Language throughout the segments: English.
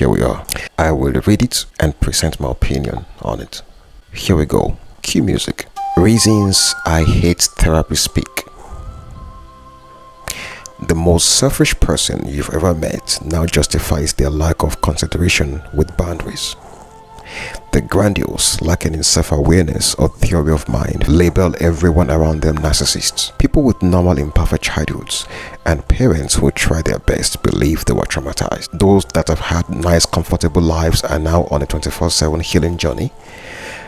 here we are. I will read it and present my opinion on it. Here we go. Cue music. Reasons I hate therapy speak. The most selfish person you've ever met now justifies their lack of consideration with boundaries. The grandiose, lacking in self-awareness or theory of mind, label everyone around them narcissists. People with normal imperfect childhoods and parents who try their best believe they were traumatized. Those that have had nice, comfortable lives are now on a 24/7 healing journey,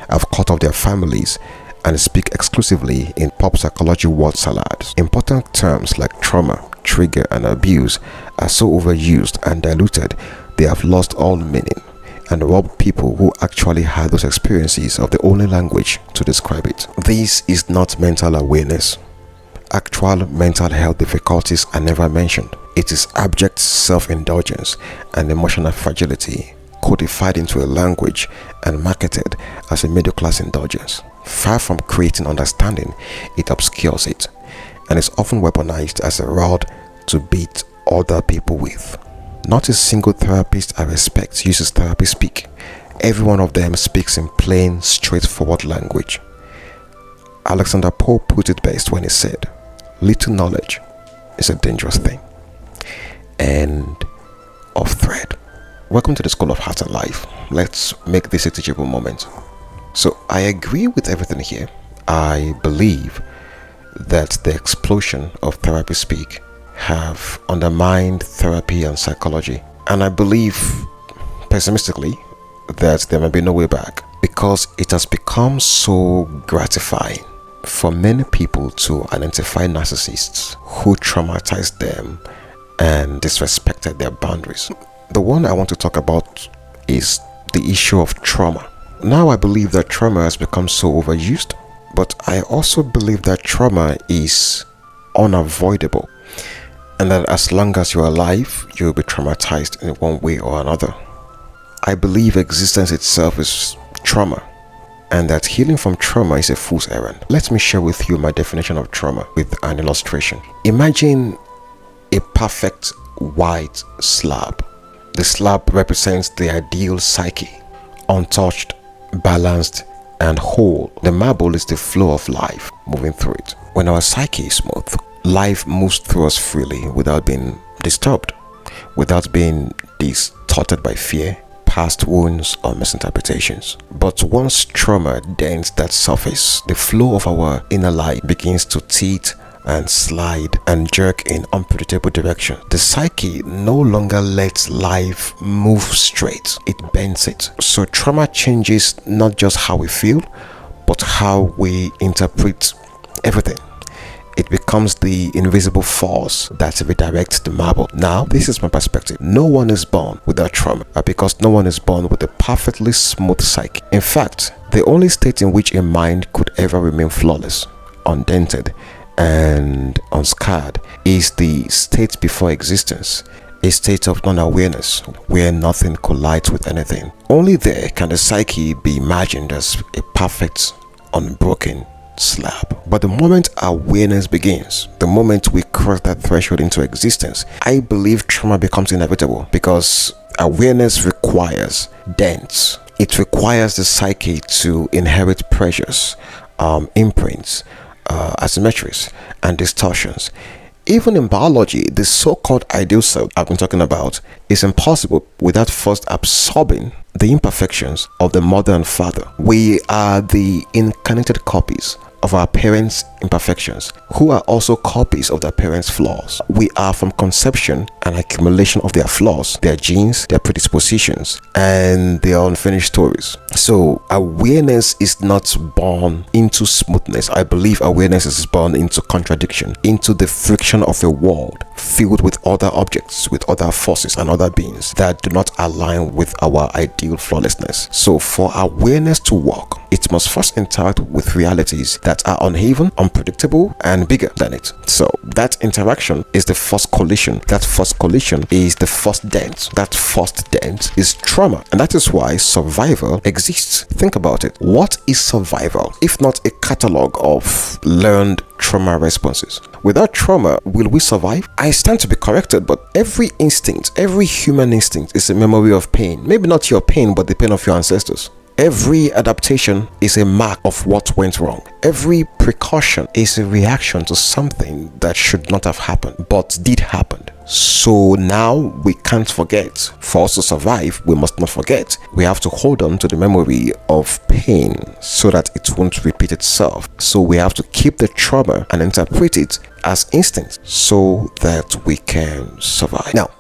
have cut off their families, and speak exclusively in pop psychology word salads. Important terms like trauma, trigger, and abuse are so overused and diluted they have lost all meaning, and rob people who actually had those experiences of the only language to describe it. This is not mental awareness. Actual mental health difficulties are never mentioned. It is abject self-indulgence and emotional fragility codified into a language and marketed as a middle-class indulgence. Far from creating understanding, it obscures it, and is often weaponized as a rod to beat other people with. Not a single therapist I respect uses therapy speak. Every one of them speaks in plain, straightforward language. Alexander Pope put it best when he said, "Little knowledge is a dangerous thing." End of thread. Welcome to the School of Heart and Life. Let's make this a teachable moment. So I agree with everything here. I believe that the explosion of therapy speak have undermined therapy and psychology. And I believe pessimistically that there may be no way back, because it has become so gratifying for many people to identify narcissists who traumatized them and disrespected their boundaries. The one I want to talk about is the issue of trauma. Now I believe that trauma has become so overused, but I also believe that trauma is unavoidable, and that as long as you're alive, you'll be traumatized in one way or another. I believe existence itself is trauma, and that healing from trauma is a fool's errand. Let me share with you my definition of trauma with an illustration. Imagine a perfect white slab. The slab represents the ideal psyche, untouched, balanced, and whole. The marble is the flow of life moving through it. When our psyche is smooth, life moves through us freely without being disturbed, without being distorted by fear, past wounds, or misinterpretations. But once trauma dents that surface, the flow of our inner life begins to teeth and slide and jerk in unpredictable direction. The psyche no longer lets life move straight, it bends it. So trauma changes not just how we feel, but how we interpret everything. It becomes the invisible force that redirects the marble. Now, this is my perspective. No one is born without trauma, because no one is born with a perfectly smooth psyche. In fact, the only state in which a mind could ever remain flawless, undented, and unscarred is the state before existence, a state of non-awareness where nothing collides with anything. Only there can the psyche be imagined as a perfect, unbroken slab. But the moment awareness begins, the moment we cross that threshold into existence, I believe trauma becomes inevitable, because awareness requires dents. It requires the psyche to inherit pressures, imprints, asymmetries, and distortions. Even in biology, the so-called ideal self I've been talking about is impossible without first absorbing the imperfections of the mother and father. We are the incarnated copies of our parents' imperfections, who are also copies of their parents' flaws. We are from conception an accumulation of their flaws, their genes, their predispositions, and their unfinished stories. So awareness is not born into smoothness. I believe awareness is born into contradiction, into the friction of a world filled with other objects, with other forces and other beings that do not align with our ideal flawlessness. So for awareness to work, it must first interact with realities that that are uneven, unpredictable, and bigger than it. So that interaction is the first collision. That first collision is the first dent. That first dent is trauma. And that is why survival exists. Think about it. What is survival if not a catalog of learned trauma responses? Without trauma, will we survive? I stand to be corrected, but every instinct, every human instinct is a memory of pain. Maybe not your pain, but the pain of your ancestors. Every adaptation is a mark of what went wrong. Every precaution is a reaction to something that should not have happened, but did happen. So now we can't forget. For us to survive, we must not forget. We have to hold on to the memory of pain so that it won't repeat itself. So we have to keep the trauma and interpret it as instinct so that we can survive. Now,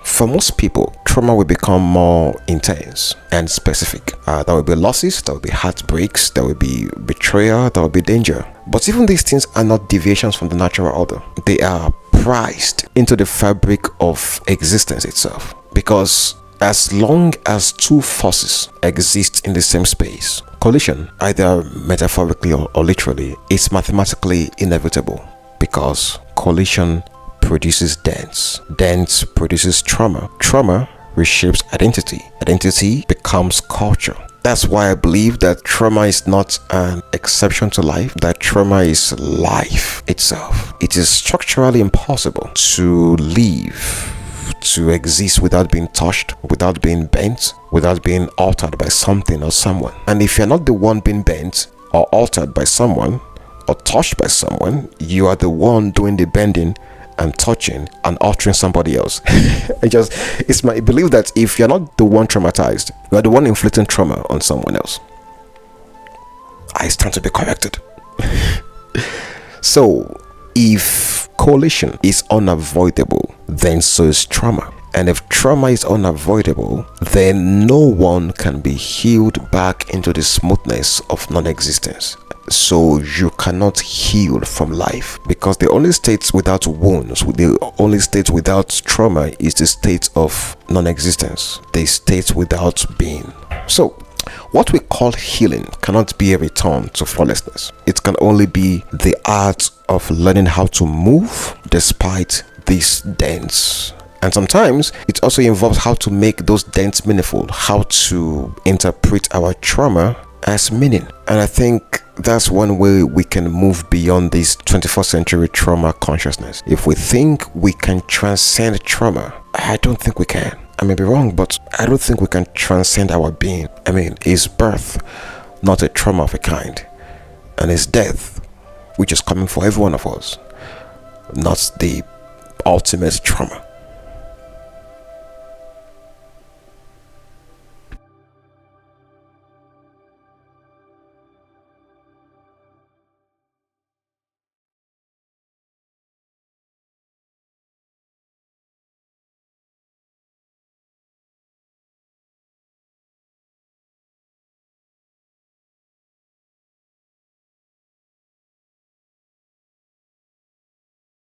for most people, trauma will become more intense and specific. There will be losses, there will be heartbreaks, there will be betrayal, there will be danger. But even these things are not deviations from the natural order. They are priced into the fabric of existence itself. Because as long as two forces exist in the same space, collision, either metaphorically or literally, is mathematically inevitable. Because collision produces dents. Dents produces trauma. Trauma reshapes identity. Identity becomes culture. That's why I believe that trauma is not an exception to life, that trauma is life itself. It is structurally impossible to live, to exist without being touched, without being bent, without being altered by something or someone. And if you're not the one being bent or altered by someone or touched by someone, you are the one doing the bending and touching and altering somebody else. It's my belief that if you're not the one traumatized, you're the one inflicting trauma on someone else. I stand to be corrected. So if collision is unavoidable, then so is trauma. And if trauma is unavoidable, then no one can be healed back into the smoothness of non-existence. So you cannot heal from life, because the only state without wounds, the only state without trauma is the state of non-existence, the state without being. So what we call healing cannot be a return to flawlessness. It can only be the art of learning how to move despite these dents. And sometimes it also involves how to make those dents meaningful, how to interpret our trauma as meaning. And I think that's one way we can move beyond this 21st century trauma consciousness. If we think we can transcend trauma, I don't think we can. I may be wrong, but I don't think we can transcend our being. I mean, is birth not a trauma of a kind? And is death, which is coming for every one of us, not the ultimate trauma?